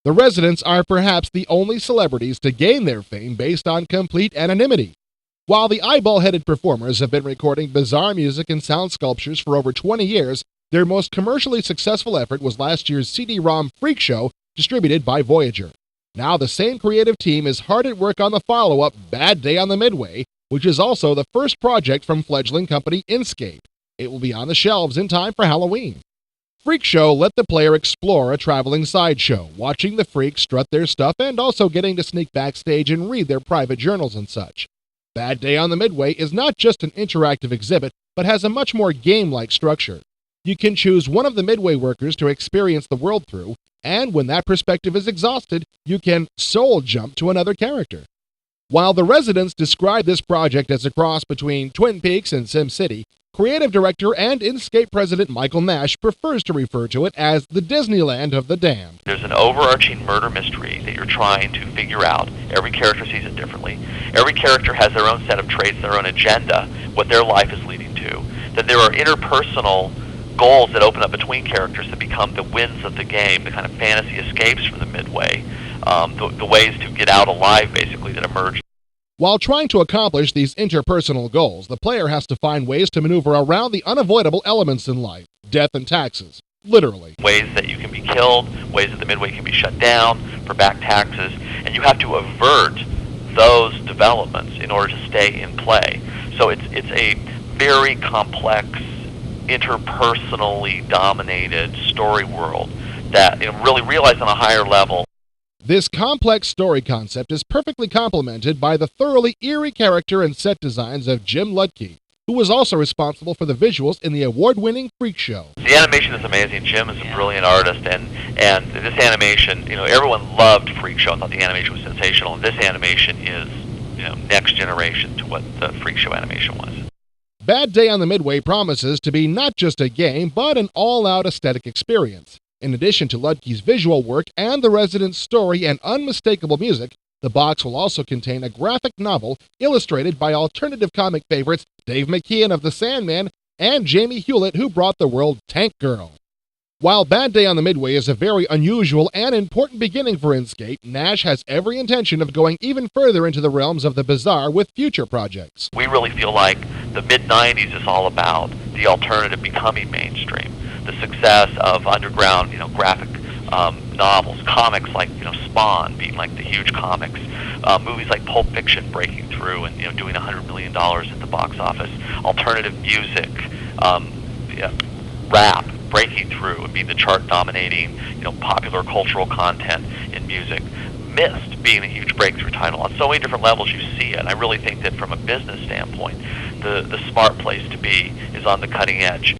The residents are perhaps the only celebrities to gain their fame based on complete anonymity. While the eyeball-headed performers have been recording bizarre music and sound sculptures for over 20 years, their most commercially successful effort was last year's CD-ROM Freak Show, distributed by Voyager. Now the same creative team is hard at work on the follow-up Bad Day on the Midway, which is also the first project from fledgling company Inkscape. It will be on the shelves in time for Halloween. Freak Show let the player explore a traveling sideshow, watching the freaks strut their stuff and also getting to sneak backstage and read their private journals and such. Bad Day on the Midway is not just an interactive exhibit, but has a much more game-like structure. You can choose one of the Midway workers to experience the world through, and when that perspective is exhausted, you can soul jump to another character. While the residents describe this project as a cross between Twin Peaks and SimCity, creative director and Inkscape president Michael Nash prefers to refer to it as the Disneyland of the damned. There's an overarching murder mystery that you're trying to figure out. Every character sees it differently. Every character has their own set of traits, their own agenda, what their life is leading to. Then there are interpersonal goals that open up between characters that become the wins of the game, the kind of fantasy escapes from the midway, the ways to get out alive, basically, that emerge. While trying to accomplish these interpersonal goals, the player has to find ways to maneuver around the unavoidable elements in life, death and taxes, literally. Ways that you can be killed, ways that the midway can be shut down for back taxes, and you have to avert those developments in order to stay in play. So it's a very complex, interpersonally dominated story world that really realized on a higher level. This complex story concept is perfectly complemented by the thoroughly eerie character and set designs of Jim Ludke, who was also responsible for the visuals in the award-winning Freak Show. The animation is amazing. Jim is a brilliant artist, and this animation, everyone loved Freak Show and thought the animation was sensational, and this animation is, next generation to what the Freak Show animation was. Bad Day on the Midway promises to be not just a game, but an all-out aesthetic experience. In addition to Ludke's visual work and the residents' story and unmistakable music, the box will also contain a graphic novel illustrated by alternative comic favorites Dave McKeon of The Sandman and Jamie Hewlett, who brought the world Tank Girl. While Bad Day on the Midway is a very unusual and important beginning for Inkscape, Nash has every intention of going even further into the realms of the bizarre with future projects. We really feel like the mid-90s is all about the alternative becoming mainstream. The success of underground, graphic novels, comics like, Spawn being like the huge comics, movies like Pulp Fiction breaking through and, doing $100 million at the box office, alternative music, rap breaking through and being the chart-dominating, popular cultural content in music. Myst being a huge breakthrough title. On so many different levels you see it. And I really think that from a business standpoint, the smart place to be is on the cutting edge.